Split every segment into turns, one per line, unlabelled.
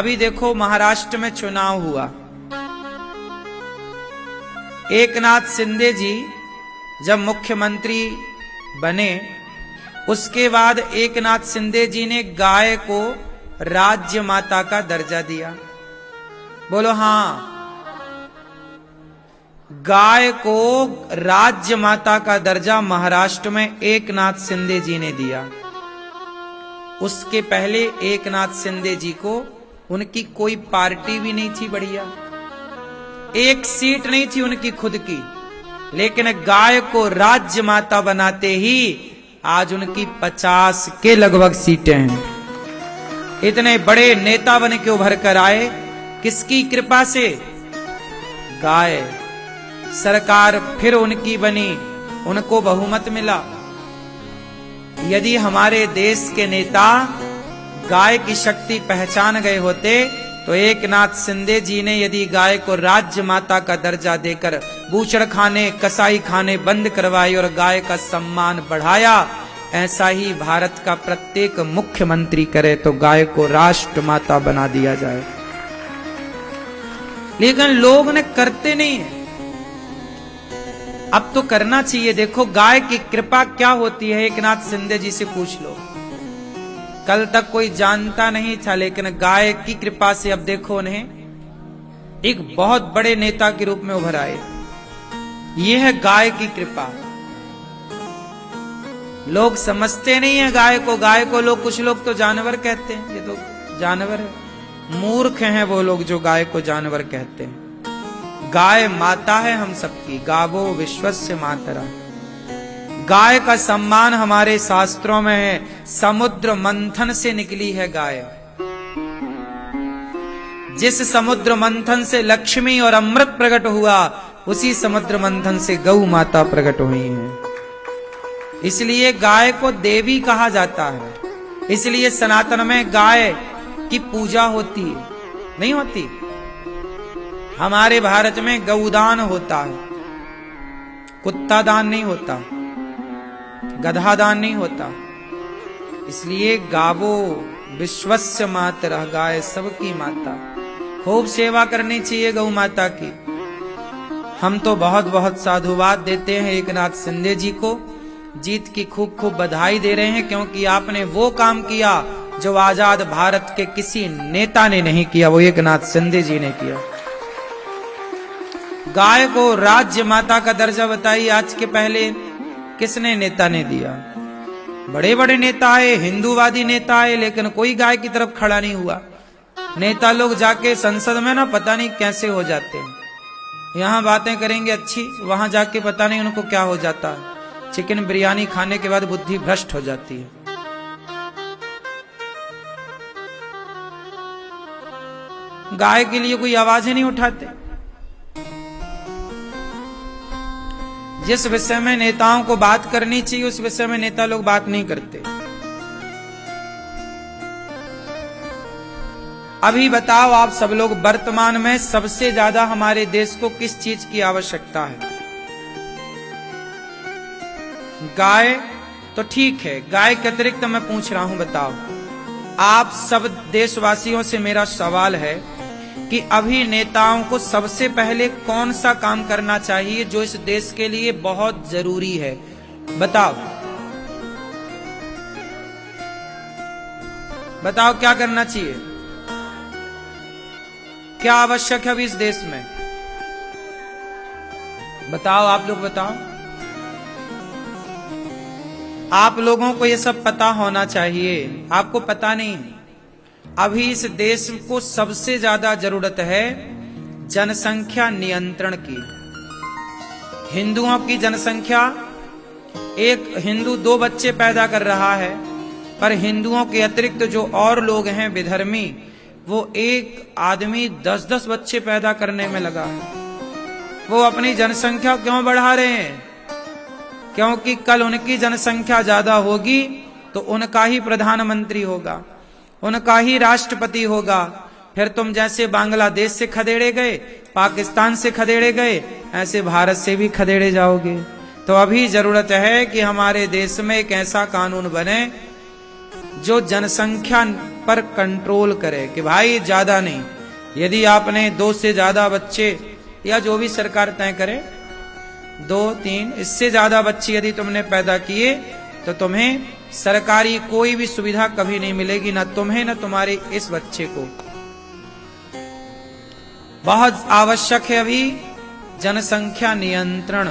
अभी देखो महाराष्ट्र में चुनाव हुआ, एकनाथ शिंदे जी जब मुख्यमंत्री बने उसके बाद एकनाथ शिंदे जी ने गाय को राज्य माता का दर्जा दिया। बोलो हाँ, गाय को राज्य माता का दर्जा महाराष्ट्र में एकनाथ शिंदे जी ने दिया। उसके पहले एकनाथ शिंदे जी को उनकी कोई पार्टी भी नहीं थी बढ़िया, एक सीट नहीं थी उनकी खुद की, लेकिन गाय को राज्य माता बनाते ही आज उनकी 50 के लगभग सीटें हैं। इतने बड़े नेता बन के उभर कर आए, किसकी कृपा से? गाय। सरकार फिर उनकी बनी, उनको बहुमत मिला। यदि हमारे देश के नेता गाय की शक्ति पहचान गए होते तो एकनाथ शिंदे जी ने यदि गाय को राज्य माता का दर्जा देकर बूचड़ खाने, कसाई खाने बंद करवाए और गाय का सम्मान बढ़ाया, ऐसा ही भारत का प्रत्येक मुख्यमंत्री करे तो गाय को राष्ट्र माता बना दिया जाए। लेकिन लोग ने करते नहीं है। अब तो करना चाहिए। देखो गाय की कृपा क्या होती है, एकनाथ शिंदे जी से पूछ लो। कल तक कोई जानता नहीं था, लेकिन गाय की कृपा से अब देखो उन्हें एक बहुत बड़े नेता के रूप में उभर आए। यह है गाय की कृपा। लोग समझते नहीं है गाय को। गाय को लोग, कुछ लोग तो जानवर कहते हैं, ये तो जानवर है। मूर्ख हैं वो लोग जो गाय को जानवर कहते हैं। गाय माता है हम सबकी, गावो विश्वस्य मातरा। गाय का सम्मान हमारे शास्त्रों में है। समुद्र मंथन से निकली है गाय। जिस समुद्र मंथन से लक्ष्मी और अमृत प्रकट हुआ, उसी समुद्र मंथन से गौ माता प्रकट हुई है। इसलिए गाय को देवी कहा जाता है। इसलिए सनातन में गाय की पूजा होती है, नहीं होती? हमारे भारत में गौदान होता है, कुत्ता दान नहीं होता, गधा दान नहीं होता। इसलिए गावो विश्वस्य मातरा, गाय सबकी माता। खूब सेवा करनी चाहिए गौ माता की। हम तो बहुत बहुत साधुवाद देते हैं एकनाथ शिंदे जी को, जीत की खूब खूब बधाई दे रहे हैं, क्योंकि आपने वो काम किया जो आजाद भारत के किसी नेता ने नहीं किया, वो एकनाथ शिंदे जी ने किया। गाय को राज्य माता का दर्जा बताइए, आज के पहले किसने नेता ने दिया? बड़े बड़े नेता आए, हिंदूवादी नेता आए, लेकिन कोई गाय की तरफ खड़ा नहीं हुआ। नेता लोग जाके संसद में ना पता नहीं कैसे हो जाते हैं। यहां बातें करेंगे अच्छी, वहां जाके पता नहीं उनको क्या हो जाता है। चिकन बिरयानी खाने के बाद बुद्धि भ्रष्ट हो जाती है। गाय के लिए कोई आवाज ही नहीं उठाते। जिस विषय में नेताओं को बात करनी चाहिए उस विषय में नेता लोग बात नहीं करते। अभी बताओ आप सब लोग, वर्तमान में सबसे ज्यादा हमारे देश को किस चीज की आवश्यकता है? गाय तो ठीक है, गाय के अतिरिक्त मैं पूछ रहा हूं, बताओ आप सब देशवासियों से मेरा सवाल है कि अभी नेताओं को सबसे पहले कौन सा काम करना चाहिए जो इस देश के लिए बहुत जरूरी है? बताओ बताओ क्या करना चाहिए? क्या आवश्यक है अभी इस देश में? बताओ, आप लोग बताओ। आप लोगों को ये सब पता होना चाहिए, आपको पता नहीं। अभी इस देश को सबसे ज्यादा जरूरत है जनसंख्या नियंत्रण की। हिंदुओं की जनसंख्या, एक हिंदू 2 बच्चे पैदा कर रहा है, पर हिंदुओं के अतिरिक्त जो और लोग हैं विधर्मी, वो एक आदमी 10-10 बच्चे पैदा करने में लगा है। वो अपनी जनसंख्या क्यों बढ़ा रहे हैं? क्योंकि कल उनकी जनसंख्या ज्यादा होगी तो उनका ही प्रधानमंत्री होगा, उनका ही राष्ट्रपति होगा। फिर तुम जैसे बांग्लादेश से खदेड़े गए, पाकिस्तान से खदेड़े गए, ऐसे भारत से भी खदेड़े जाओगे। तो अभी जरूरत है कि हमारे देश में एक ऐसा कानून बने जो जनसंख्या पर कंट्रोल करे कि भाई ज्यादा नहीं। यदि आपने 2 से ज्यादा बच्चे, या जो भी सरकार तय करे, 2, 3 इससे ज्यादा बच्चे यदि तुमने पैदा किए तो तुम्हें सरकारी कोई भी सुविधा कभी नहीं मिलेगी, ना तुम्हें ना तुम्हारे इस बच्चे को। बहुत आवश्यक है अभी जनसंख्या नियंत्रण,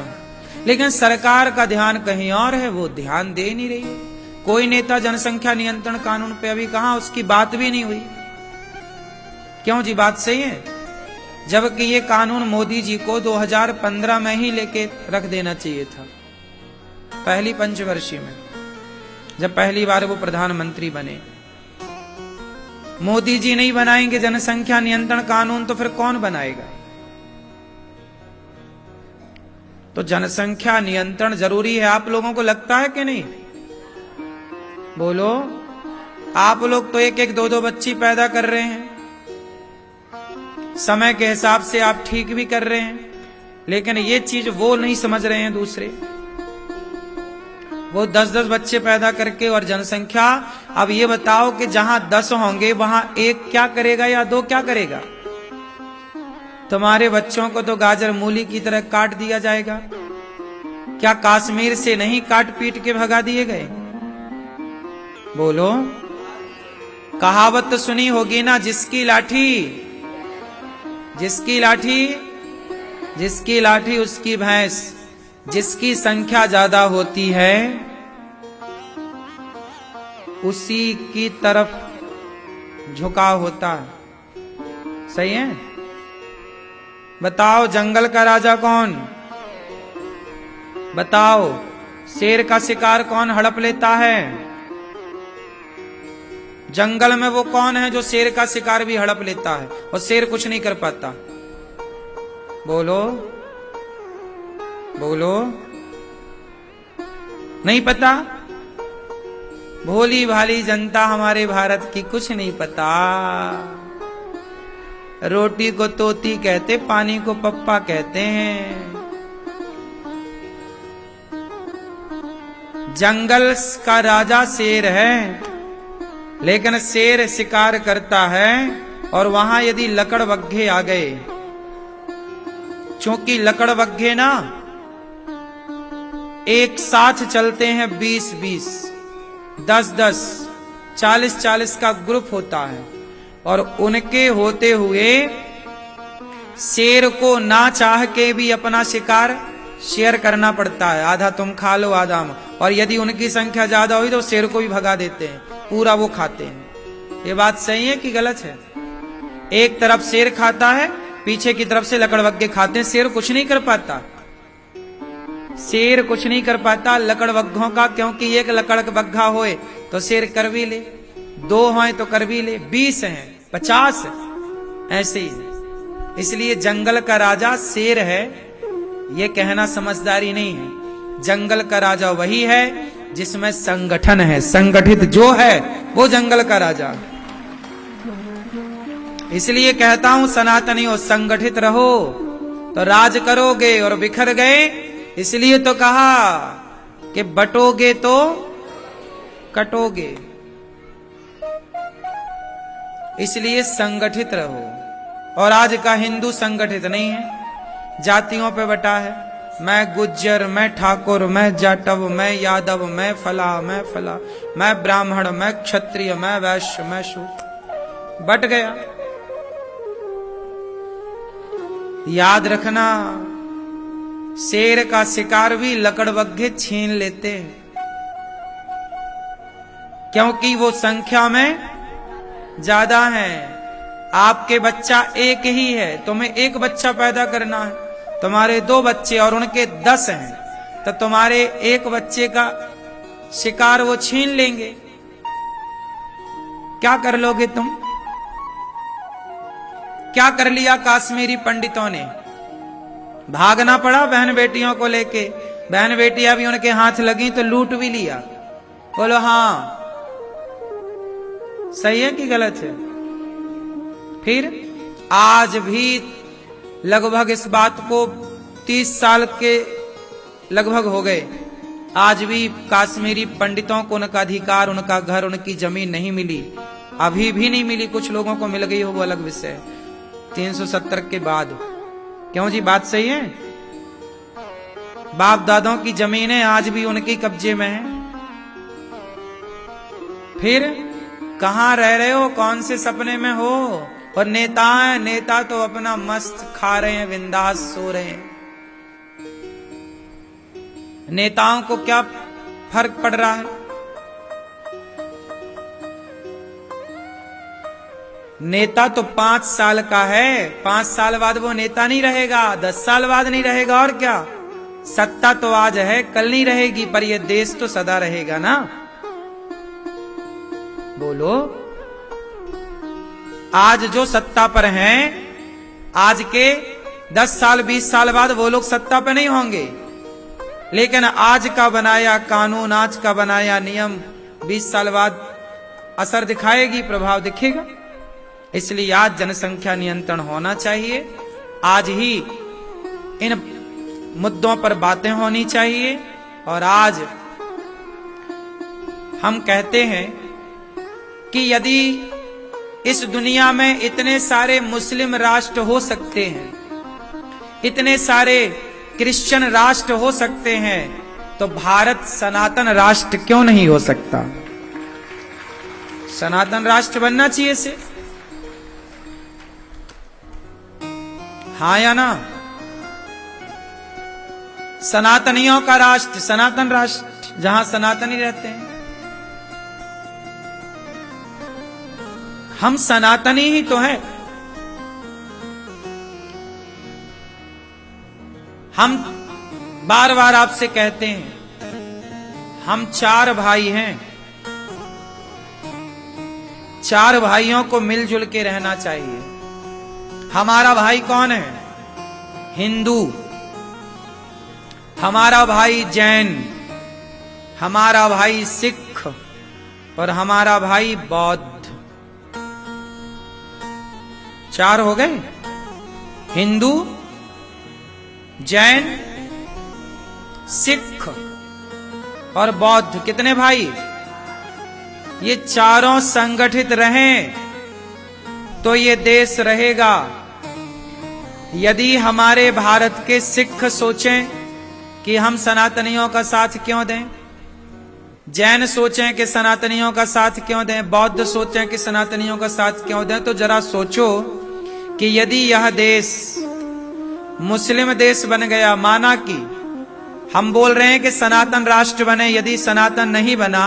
लेकिन सरकार का ध्यान कहीं और है, वो ध्यान दे नहीं रही है। कोई नेता जनसंख्या नियंत्रण कानून पे अभी कहां, उसकी बात भी नहीं हुई। क्यों जी, बात सही है? जबकि ये कानून मोदी जी को 2015 में ही लेके रख देना चाहिए था, पहली पंचवर्षीय में, जब पहली बार वो प्रधानमंत्री बने। मोदी जी नहीं बनाएंगे जनसंख्या नियंत्रण कानून तो फिर कौन बनाएगा? तो जनसंख्या नियंत्रण जरूरी है, आप लोगों को लगता है कि नहीं? बोलो। आप लोग तो 1-1, 2-2 बच्ची पैदा कर रहे हैं, समय के हिसाब से आप ठीक भी कर रहे हैं, लेकिन ये चीज वो नहीं समझ रहे हैं दूसरे। वो 10-10 बच्चे पैदा करके, और जनसंख्या, अब ये बताओ कि जहां 10 होंगे वहां 1 क्या करेगा या 2 क्या करेगा? तुम्हारे बच्चों को तो गाजर मूली की तरह काट दिया जाएगा। क्या कश्मीर से नहीं काट पीट के भगा दिए गए? बोलो। कहावत तो सुनी होगी ना, जिसकी लाठी उसकी भैंस। जिसकी संख्या ज्यादा होती है उसी की तरफ झुकाव होता है। सही है? बताओ, जंगल का राजा कौन? बताओ, शेर का शिकार कौन हड़प लेता है? जंगल में वो कौन है जो शेर का शिकार भी हड़प लेता है और शेर कुछ नहीं कर पाता? बोलो बोलो। नहीं पता? भोली भाली जनता हमारे भारत की कुछ नहीं पता। रोटी को तोती कहते, पानी को पप्पा कहते हैं। जंगल का राजा शेर है, लेकिन शेर शिकार करता है, और वहां यदि लकड़बग्घे आ गए, क्योंकि लकड़बग्घे ना एक साथ चलते हैं, 20-20, 10-10, 40-40 का ग्रुप होता है, और उनके होते हुए शेर को ना चाह के भी अपना शिकार शेयर करना पड़ता है। आधा तुम खा लो, आधा हम। और यदि उनकी संख्या ज्यादा हुई तो शेर को भी भगा देते हैं, पूरा वो खाते हैं। ये बात सही है कि गलत है? एक तरफ शेर खाता है, पीछे की तरफ से लकड़बग्घे खाते हैं। शेर कुछ नहीं कर पाता, शेर कुछ नहीं कर पाता लकड़बग्घों का, क्योंकि एक लकड़बग्घा होए तो शेर कर भी ले, 2 होए तो कर भी ले, 20 हैं, 50 ऐसे ही। इसलिए जंगल का राजा शेर है, ये कहना समझदारी नहीं है। जंगल का राजा वही है जिसमें संगठन है, संगठित जो है वो जंगल का राजा। इसलिए कहता हूं सनातनियों, संगठित रहो तो राज करोगे, और बिखर गए इसलिए तो कहा कि बटोगे तो कटोगे। इसलिए संगठित रहो। और आज का हिंदू संगठित नहीं है, जातियों पे बटा है। मैं गुज्जर, मैं ठाकुर, मैं जाटव, मैं यादव, मैं फला, मैं ब्राह्मण, मैं क्षत्रिय, मैं वैश्य, मैं शूद्र, बट गया। याद रखना, शेर का शिकार भी लकड़बग्घे छीन लेते हैं, क्योंकि वो संख्या में ज्यादा है। आपके बच्चा एक ही है, तुम्हें एक बच्चा पैदा करना है, तुम्हारे 2 बच्चे और उनके 10 हैं, तो तुम्हारे एक बच्चे का शिकार वो छीन लेंगे। क्या कर लोगे तुम? क्या कर लिया काश्मीरी पंडितों ने? भागना पड़ा बहन बेटियों को लेके। बहन बेटियां भी उनके हाथ लगी तो लूट भी लिया। बोलो हाँ, सही है कि गलत है? फिर आज भी लगभग इस बात को 30 साल के लगभग हो गए, आज भी काश्मीरी पंडितों को उनका अधिकार, उनका घर, उनकी जमीन नहीं मिली। अभी भी नहीं मिली, कुछ लोगों को मिल गई हो वो अलग विषय है, 370 के बाद। क्यों जी, बात सही है? बाप दादों की जमीनें आज भी उनके कब्जे में हैं। फिर कहां रह रहे हो, कौन से सपने में हो? और नेता तो अपना मस्त खा रहे हैं, बिंदास सो रहे हैं। नेताओं को क्या फर्क पड़ रहा है? नेता तो 5 साल का है, 5 साल बाद वो नेता नहीं रहेगा, 10 साल बाद नहीं रहेगा, और क्या? सत्ता तो आज है, कल नहीं रहेगी, पर ये देश तो सदा रहेगा ना। बोलो, आज जो सत्ता पर हैं, आज के 10 साल 20 साल बाद वो लोग सत्ता पर नहीं होंगे, लेकिन आज का बनाया कानून, आज का बनाया नियम 20 साल बाद असर दिखाएगी, प्रभाव दिखेगा। इसलिए आज जनसंख्या नियंत्रण होना चाहिए, आज ही इन मुद्दों पर बातें होनी चाहिए। और आज हम कहते हैं कि यदि इस दुनिया में इतने सारे मुस्लिम राष्ट्र हो सकते हैं, इतने सारे क्रिश्चियन राष्ट्र हो सकते हैं, तो भारत सनातन राष्ट्र क्यों नहीं हो सकता? सनातन राष्ट्र बनना चाहिए इसे, हाँ या ना? सनातनियों का राष्ट्र, सनातन राष्ट्र, जहां सनातनी रहते हैं। हम सनातनी ही तो हैं। हम बार बार आपसे कहते हैं, हम 4 भाई हैं, 4 भाइयों को मिलजुल के रहना चाहिए। हमारा भाई कौन है? हिंदू, हमारा भाई जैन, हमारा भाई सिख, और हमारा भाई बौद्ध। 4 हो गए, हिंदू, जैन, सिख और बौद्ध। कितने भाई? ये चारों संगठित रहें तो ये देश रहेगा। यदि हमारे भारत के सिख सोचें कि हम सनातनियों का साथ क्यों दें, जैन सोचें कि सनातनियों का साथ क्यों दें, बौद्ध सोचें कि सनातनियों का साथ क्यों दें, तो जरा सोचो कि यदि यह देश मुस्लिम देश बन गया, माना कि हम बोल रहे हैं कि सनातन राष्ट्र बने, यदि सनातन नहीं बना,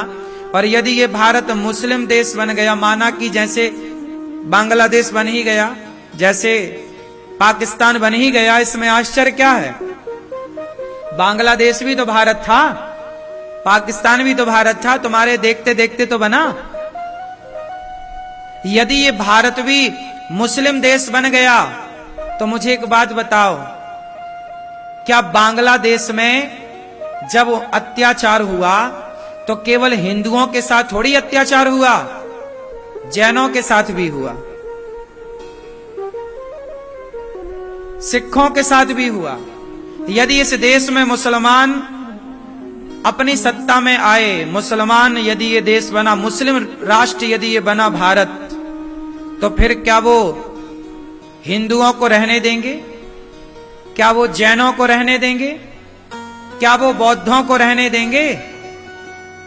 और यदि ये भारत मुस्लिम देश बन गया, माना कि जैसे बांग्लादेश बन ही गया, जैसे पाकिस्तान बन ही गया, इसमें आश्चर्य क्या है? बांग्लादेश भी तो भारत था, पाकिस्तान भी तो भारत था, तुम्हारे देखते देखते तो बना। यदि ये भारत भी मुस्लिम देश बन गया, तो मुझे एक बात बताओ, क्या बांग्लादेश में जब अत्याचार हुआ तो केवल हिंदुओं के साथ थोड़ी अत्याचार हुआ, जैनों के साथ भी हुआ, सिखों के साथ भी हुआ। यदि इस देश में मुसलमान अपनी सत्ता में आए, मुसलमान यदि ये देश बना, मुस्लिम राष्ट्र यदि ये बना भारत, तो फिर क्या वो हिंदुओं को रहने देंगे? क्या वो जैनों को रहने देंगे? क्या वो बौद्धों को रहने देंगे?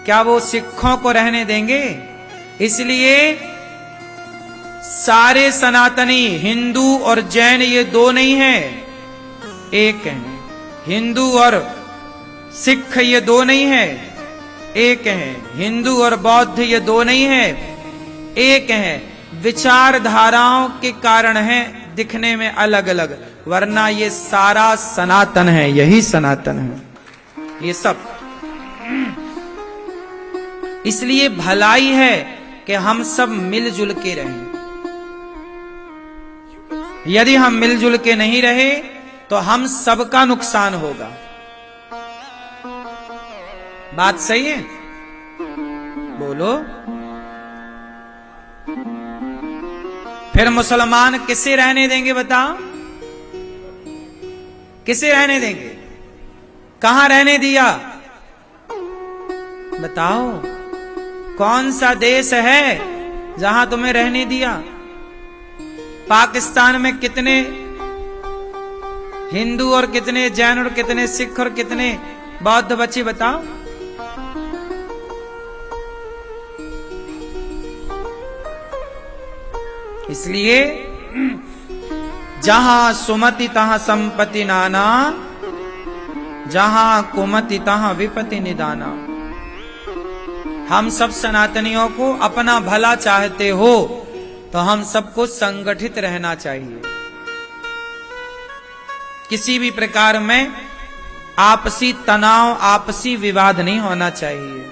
क्या वो सिखों को रहने देंगे? इसलिए सारे सनातनी, हिंदू और जैन, ये 2 नहीं है, एक है। हिंदू और सिख ये 2 नहीं है, एक है। हिंदू और बौद्ध ये 2 नहीं है, एक है। विचारधाराओं के कारण है दिखने में अलग अलग, वरना ये सारा सनातन है, यही सनातन है ये सब। इसलिए भलाई है कि हम सब मिलजुल के रहें। यदि हम मिलजुल के नहीं रहे तो हम सबका नुकसान होगा। बात सही है? बोलो। फिर मुसलमान किसे रहने देंगे बताओ? किसे रहने देंगे? कहां रहने दिया बताओ? कौन सा देश है जहां तुम्हें रहने दिया। पाकिस्तान में कितने हिंदू और कितने जैन और कितने सिख और कितने बौद्ध बचे बताओ? इसलिए जहां सुमति तहां संपत्ति नाना, जहां कुमति तहां विपत्ति निदाना। हम सब सनातनियों को अपना भला चाहते हो तो हम सबको संगठित रहना चाहिए। किसी भी प्रकार में आपसी तनाव, आपसी विवाद नहीं होना चाहिए।